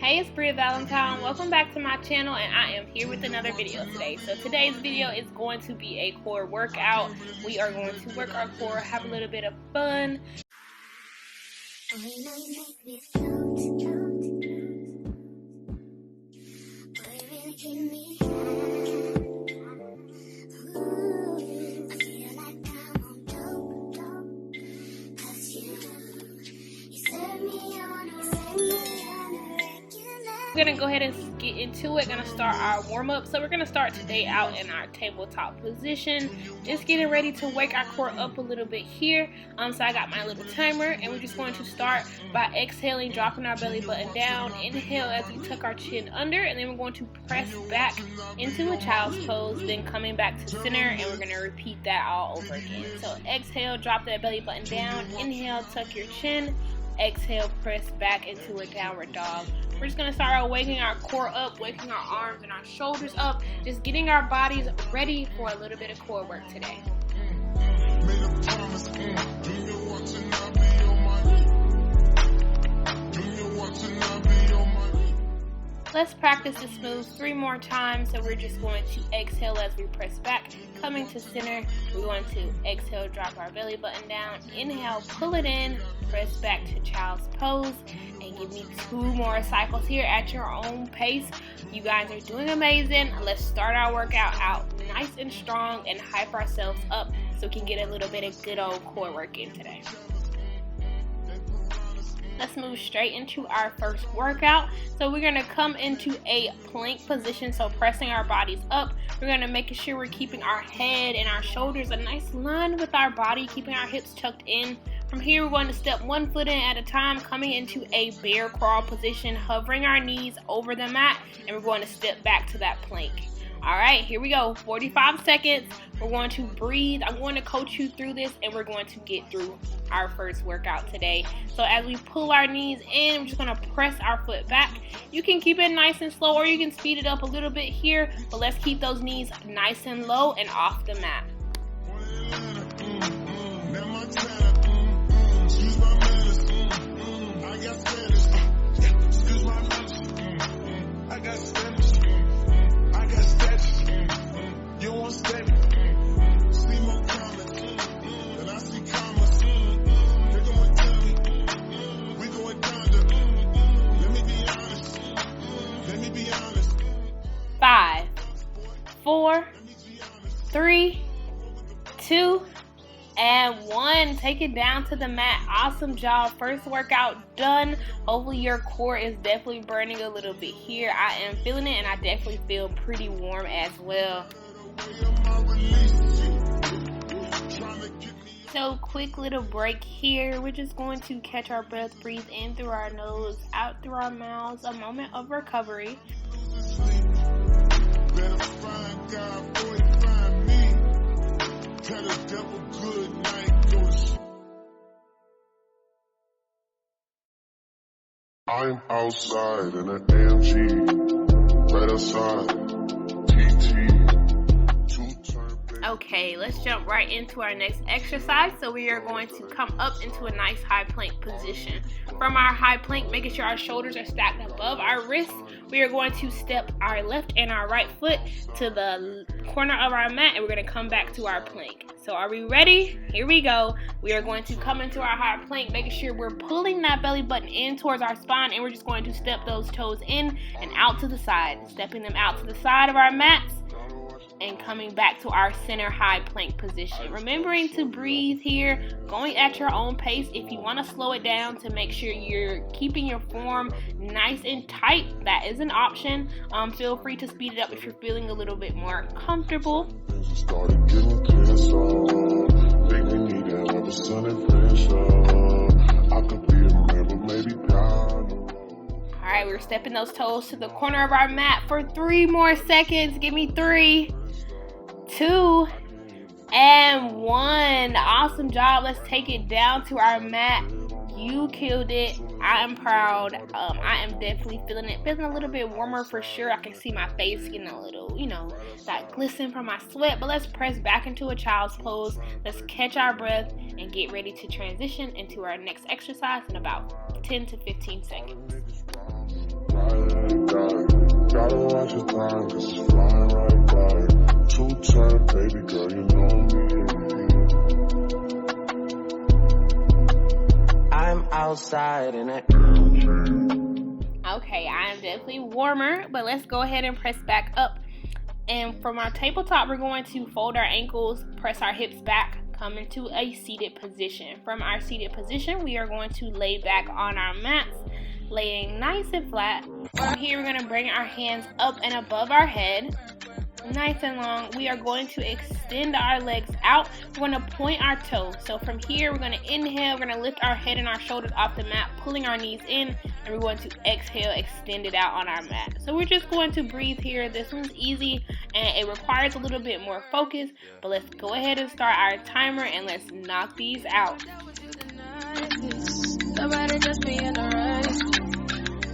Hey, it's Bria Valentine. Welcome back to my channel, and I am here with another video today. So today's video is going to be a core workout. We are going to work our core, have a little bit of fun. We're gonna go ahead and get into it. Gonna start our warm-up. So we're gonna start today out in our tabletop position, just getting ready to wake our core up a little bit here. So I got my little timer, and we're just going to start by exhaling, dropping our belly button down. Inhale as we tuck our chin under, and then we're going to press back into a child's pose, then coming back to center, and we're gonna repeat that all over again. So exhale, drop that belly button down. Inhale, tuck your chin. Exhale, press back into a downward dog. We're just gonna start waking our core up, waking our arms and our shoulders up, just getting our bodies ready for a little bit of core work today. Let's practice this move 3 more times. So we're just going to exhale as we press back, coming to center. We're going to exhale, drop our belly button down. Inhale, pull it in, press back to child's pose, and give me 2 more cycles here at your own pace. You guys are doing amazing. Let's start our workout out nice and strong and hype ourselves up so we can get a little bit of good old core work in today. Let's move straight into our first workout. So we're gonna come into a plank position, so pressing our bodies up. We're gonna make sure we're keeping our head and our shoulders a nice line with our body, keeping our hips tucked in. From here, we're going to step 1 foot in at a time, coming into a bear crawl position, hovering our knees over the mat, and we're going to step back to that plank. All right, here we go. 45 seconds. We're going to breathe. I'm going to coach you through this, and we're going to get through our first workout today. So as we pull our knees in, we're just going to press our foot back. You can keep it nice and slow, or you can speed it up a little bit here, but let's keep those knees nice and low and off the mat. Five, 4, 3, 2, and 1. Take it down to the mat. Awesome job. First workout done. Hopefully your core is definitely burning a little bit here. I am feeling it, and I definitely feel pretty warm as well. So quick little break here. We're just going to catch our breath, breathe in through our nose, out through our mouths. A moment of recovery. I'm outside in an AMG, right outside, Okay, let's jump right into our next exercise. So we are going to come up into a nice high plank position. From our high plank, making sure our shoulders are stacked above our wrists, we are going to step our left and our right foot to the corner of our mat, and we're going to come back to our plank. So are we ready? Here we go. We are going to come into our high plank, making sure we're pulling that belly button in towards our spine, and we're just going to step those toes in and out to the side, stepping them out to the side of our mats, and coming back to our center high plank position. Remembering to breathe here, going at your own pace. If you want to slow it down to make sure you're keeping your form nice and tight, that is an option. Feel free to speed it up if you're feeling a little bit more comfortable. Alright, we're stepping those toes to the corner of our mat for 3 more seconds. Give me 3, 2, and 1. Awesome job. Let's take it down to our mat. You killed it. I am proud. I am definitely feeling it. Feeling a little bit warmer for sure. I can see my face getting a little, that glisten from my sweat. But let's press back into a child's pose. Let's catch our breath and get ready to transition into our next exercise in about 10 to 15 seconds. Gotta watch your time, cause it's flying right by. 2-turn, baby girl, you know me. I'm outside in it. Okay, I am definitely warmer, but let's go ahead and press back up. And from our tabletop, we're going to fold our ankles, press our hips back, come into a seated position. From our seated position, we are going to lay back on our mats, laying nice and flat. From here, we're going to bring our hands up and above our head, nice and long. We are going to extend our legs out. We're going to point our toes. So from here, we're going to inhale. We're going to lift our head and our shoulders off the mat, pulling our knees in, and we're going to exhale, extend it out on our mat. So we're just going to breathe here. This one's easy, and it requires a little bit more focus, but let's go ahead and start our timer, and let's knock these out. Nobody touch me in a race.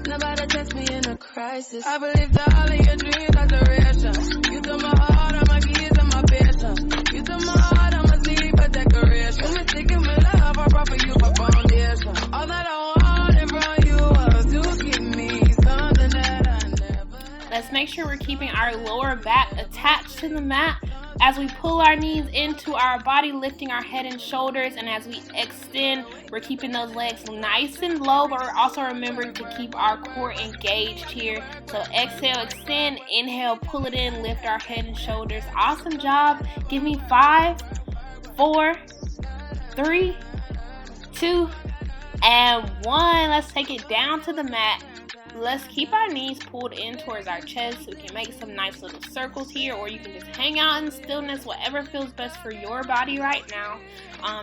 Nobody touch me in a crisis. I believe that all of your dreams are duration. You took my heart, all my keys, and my bedtime. You took my heart, I'ma see for decoration. You mistaken my love, I brought for you for foundation. All that I wanted from you was to give me something that I never. Let's make sure we're keeping our lower back attached to the mat as we pull our knees into our body, lifting our head and shoulders, and as we extend, we're keeping those legs nice and low, but we're also remembering to keep our core engaged here. So exhale, extend, inhale, pull it in, lift our head and shoulders. Awesome job. Give me 5, 4, 3, 2, and 1. Let's take it down to the mat. Let's keep our knees pulled in towards our chest so we can make some nice little circles here, or you can just hang out in stillness, whatever feels best for your body right now.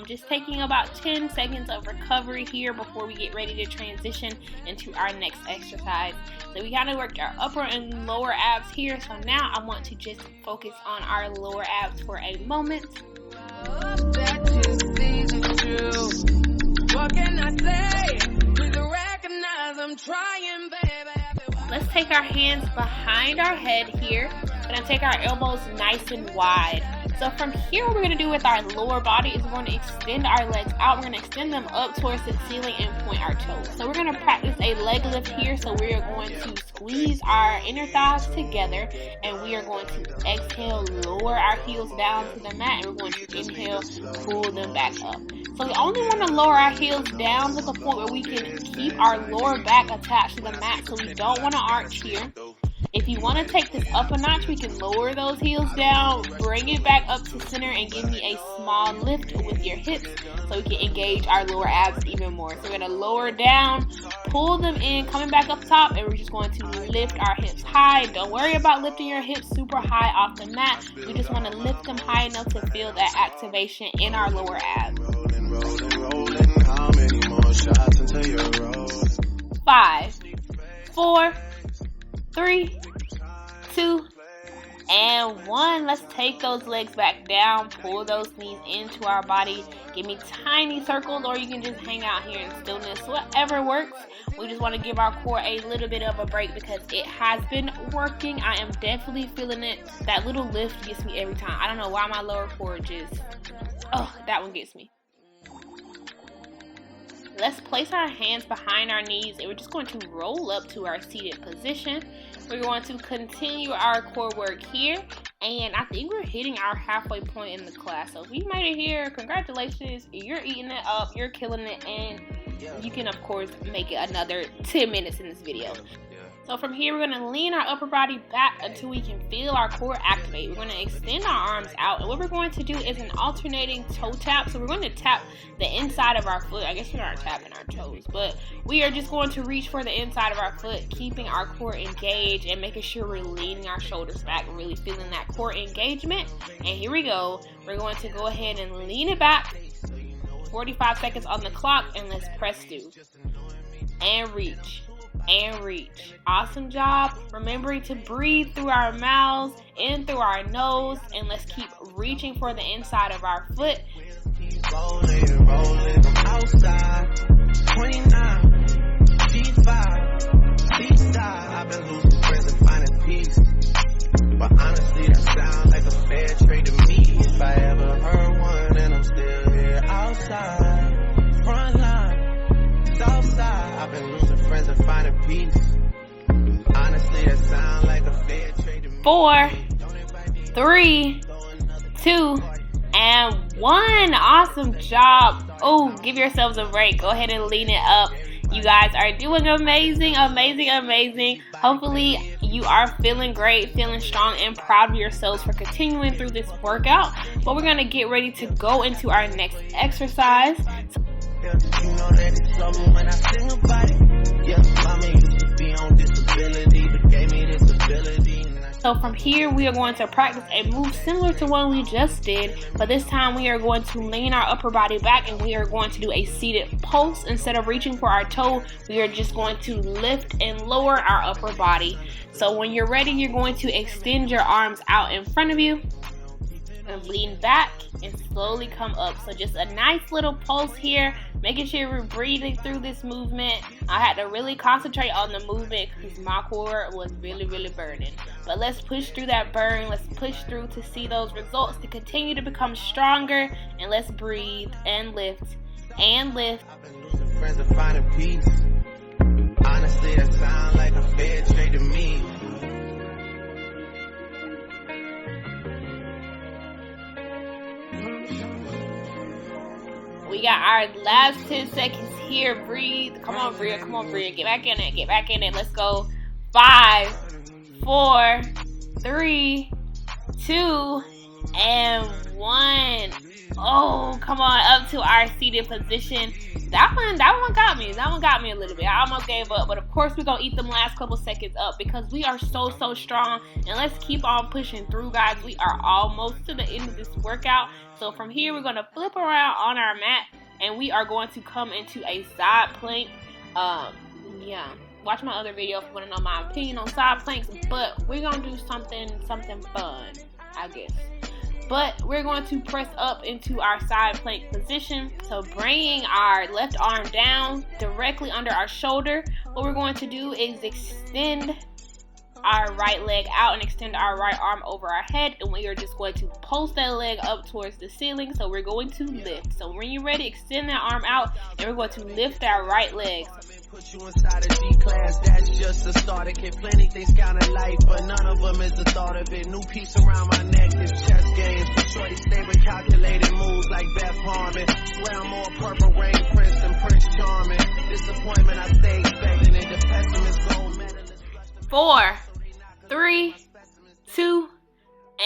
Just taking about 10 seconds of recovery here before we get ready to transition into our next exercise. So we kind of worked our upper and lower abs here, so now I want to just focus on our lower abs for a moment. What can I say? Please recognize I'm trying, baby. Let's take our hands behind our head here. We're going to take our elbows nice and wide. So from here, what we're going to do with our lower body is we're going to extend our legs out. We're going to extend them up towards the ceiling and point our toes. So we're going to practice a leg lift here. So we are going to squeeze our inner thighs together, and we are going to exhale, lower our heels down to the mat, and we're going to inhale, pull them back up. So we only want to lower our heels down to the point where we can keep our lower back attached to the mat, so we don't want to arch here. If you want to take this up a notch, we can lower those heels down, bring it back up to center, and give me a small lift with your hips so we can engage our lower abs even more. So we're going to lower down, pull them in, coming back up top, and we're just going to lift our hips high. Don't worry about lifting your hips super high off the mat. We just want to lift them high enough to feel that activation in our lower abs. How many more shots until you're rolling? 5, 4, 3, 2, and 1. Let's take those legs back down, pull those knees into our body. Give me tiny circles, or you can just hang out here in stillness, whatever works. We just want to give our core a little bit of a break because it has been working. I am definitely feeling it. That little lift gets me every time. I don't know why my lower core just, that one gets me. Let's place our hands behind our knees, and we're just going to roll up to our seated position. We're going to continue our core work here, and I think we're hitting our halfway point in the class. So if you made it here, congratulations. You're eating it up, you're killing it, and you can, of course, make it another 10 minutes in this video. So from here, we're going to lean our upper body back until we can feel our core activate. We're going to extend our arms out, and what we're going to do is an alternating toe tap. So we're going to tap the inside of our foot. I guess we aren't tapping our toes, but we are just going to reach for the inside of our foot, keeping our core engaged and making sure we're leaning our shoulders back, really feeling that core engagement. And here we go. We're going to go ahead and lean it back. 45 seconds on the clock, and let's press through. And reach. And reach. Awesome job. Remembering to breathe through our mouths, in through our nose, and let's keep reaching for the inside of our foot. Rolling from outside. 29, G5, B-side. I've been losing friends and finding peace. But honestly, that sounds like a fair trade to me. If I ever heard one, and I'm still here outside. Front line, south side. I've been losing friends and finding peace. Honestly, that sound like a fair trade to me. 4, 3, 2, and 1. Awesome job. Oh, give yourselves a break. Go ahead and lean it up. You guys are doing amazing, amazing, amazing. Hopefully you are feeling great, feeling strong, and proud of yourselves for continuing through this workout. But we're going to get ready to go into our next exercise. You know that it's something when I sing about it. Yeah, mama used to be on disability, but gave me this ability. So from here, we are going to practice a move similar to one we just did, but this time we are going to lean our upper body back and we are going to do a seated pulse. Instead of reaching for our toe, we are just going to lift and lower our upper body. So when you're ready, you're going to extend your arms out in front of you and lean back and slowly come up. So just a nice little pulse here, making sure we're breathing through this movement. I had to really concentrate on the movement because my core was really burning. But let's push through that burn. Let's push through to see those results, to continue to become stronger. And let's breathe and lift and lift. I've been losing friends and finding peace. Honestly, that sound like a fair trade to me. We got our last 10 seconds here. Breathe. Come on, Bria. Come on, Bria. Get back in it. Get back in it. Let's go. 5, 4, 3, 2, and 1. Oh, come on. Up to our seated position. That one got me. That one got me a little bit. I almost gave up. But of course, we're going to eat them last couple seconds up because we are so strong. And let's keep on pushing through, guys. We are almost to the end of this workout. So from here, we're going to flip around on our mat. And we are going to come into a side plank. Yeah. Watch my other video if you want to know my opinion on side planks. But we're going to do something fun, I guess. But we're going to press up into our side plank position. So bringing our left arm down directly under our shoulder. What we're going to do is extend our right leg out and extend our right arm over our head. And we are just going to pulse that leg up towards the ceiling. So we're going to lift. So when you're ready, extend that arm out and we're going to lift our right leg. Put you inside a G-class, that's just a starter kit. Plenty things count in life, but none of them is the thought of it. New piece around my neck, this chess game. Shorty stay with calculated moves like Beth Harmon. Swear I'm more purple rain prince than Prince Charming. Disappointment, I stay expecting it. The pessimist gold medalist. 4, 3, 2,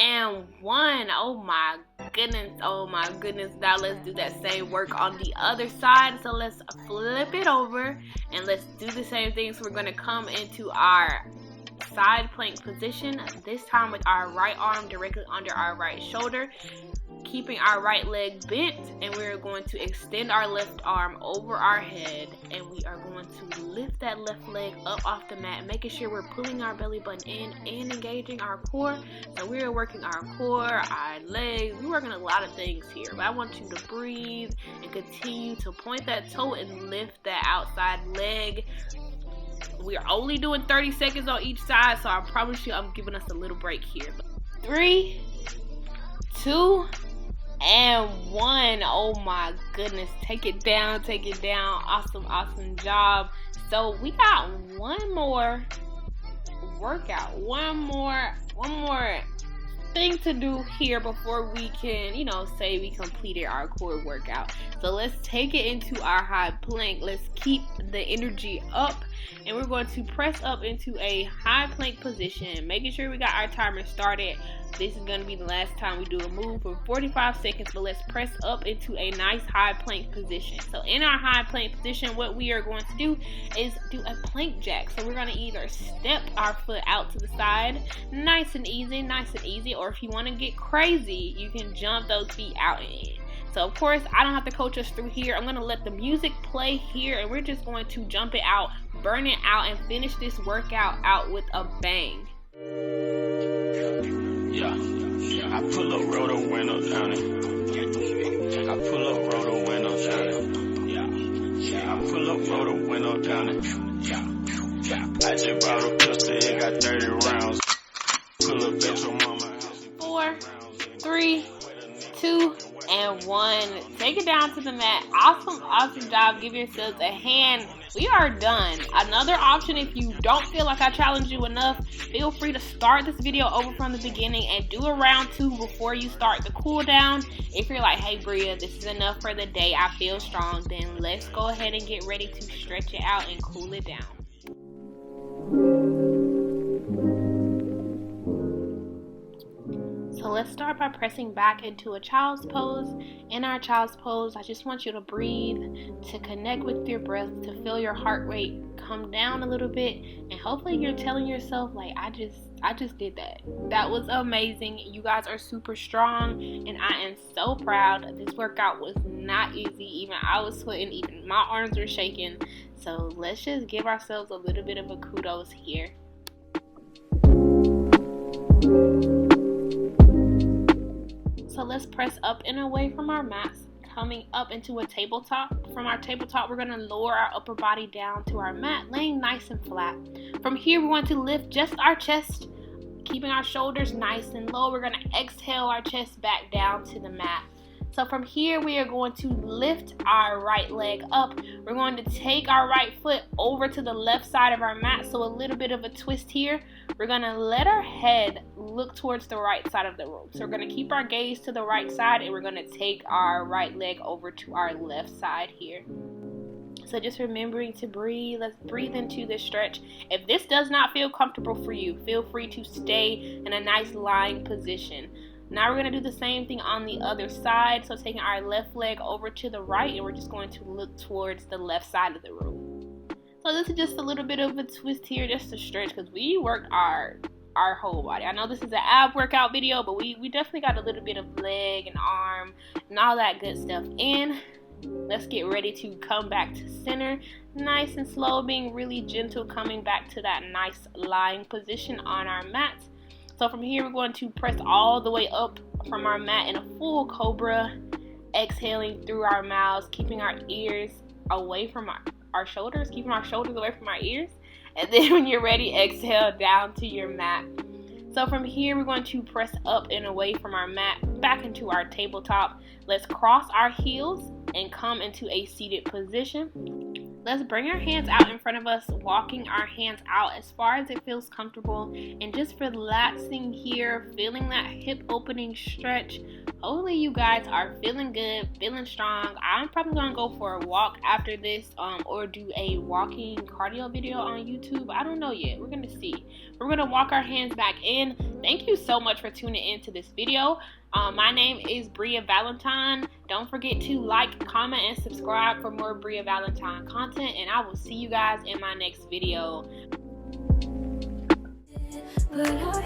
and 1. Oh my goodness. Now let's do that same work on the other side. So let's flip it over and let's do the same thing. So we're going to come into our side plank position, this time with our right arm directly under our right shoulder, keeping our right leg bent, and we're going to extend our left arm over our head, and we are going to lift that left leg up off the mat, making sure we're pulling our belly button in and engaging our core. So we are working our core, our legs, we're working a lot of things here, but I want you to breathe and continue to point that toe and lift that outside leg. We are only doing 30 seconds on each side, so I promise you I'm giving us a little break here. 3, 2, and 1. Oh my goodness. Take it down. Awesome job. So we got one more workout, one more thing to do here before we can, say we completed our core workout. So let's take it into our high plank. Let's keep the energy up, and we're going to press up into a high plank position, making sure we got our timer started. This is going to be the last time we do a move for 45 seconds, but let's press up into a nice high plank position. So in our high plank position, what we are going to do is do a plank jack. So we're going to either step our foot out to the side, nice and easy, or if you want to get crazy, you can jump those feet out and in. So of course, I don't have to coach us through here. I'm going to let the music play here, and we're just going to jump it out, burn it out, and finish this workout out with a bang. Yeah, I pull up, roll the window down it. I pull up, roll the window down it. Yeah, I pull up, roll the window down it. I just bought a pistol, it got 30 rounds. Pull up at your mama house. 4, 3, 2, and 1. Take it down to the mat. Awesome job. Give yourselves a hand. We are done. Another option, if you don't feel like I challenged you enough, feel free to start this video over from the beginning and do a round 2 before you start the cool down. If you're like, hey Bria, this is enough for the day, I feel strong, then let's go ahead and get ready to stretch it out and cool it down. So let's start by pressing back into a child's pose. In our child's pose, I just want you to breathe, to connect with your breath, to feel your heart rate come down a little bit, and hopefully you're telling yourself like, I just did that. That was amazing. You guys are super strong, and I am so proud. This workout was not easy. Even I was sweating, even my arms were shaking. So let's just give ourselves a little bit of a kudos here. So let's press up and away from our mats, coming up into a tabletop. From our tabletop, we're going to lower our upper body down to our mat, laying nice and flat. From here, we want to lift just our chest, keeping our shoulders nice and low. We're going to exhale our chest back down to the mat. So from here, we are going to lift our right leg up. We're going to take our right foot over to the left side of our mat, so a little bit of a twist here. We're going to let our head look towards the right side of the room. So we're going to keep our gaze to the right side, and we're going to take our right leg over to our left side here. So just remembering to breathe. Let's breathe into this stretch. If this does not feel comfortable for you, feel free to stay in a nice lying position. Now we're going to do the same thing on the other side. So taking our left leg over to the right, and we're just going to look towards the left side of the room. So this is just a little bit of a twist here, just to stretch, because we worked our whole body. I know this is an ab workout video, but we definitely got a little bit of leg and arm and all that good stuff in. Let's get ready to come back to center. Nice and slow, being really gentle, coming back to that nice lying position on our mat. So from here, we're going to press all the way up from our mat in a full cobra, exhaling through our mouths, keeping our ears away from our shoulders, keeping our shoulders away from our ears. And then when you're ready, exhale down to your mat. So from here, we're going to press up and away from our mat, back into our tabletop. Let's cross our heels and come into a seated position. Let's bring our hands out in front of us, walking our hands out as far as it feels comfortable, and just relaxing here, feeling that hip opening stretch. Hopefully you guys are feeling good, feeling strong. I'm probably going to go for a walk after this, or do a walking cardio video on YouTube. I don't know yet. We're going to see. We're going to walk our hands back in. Thank you so much for tuning into this video. My name is Bria Valentine. Don't forget to like, comment, and subscribe for more Bria Valentine content, and I will see you guys in my next video. But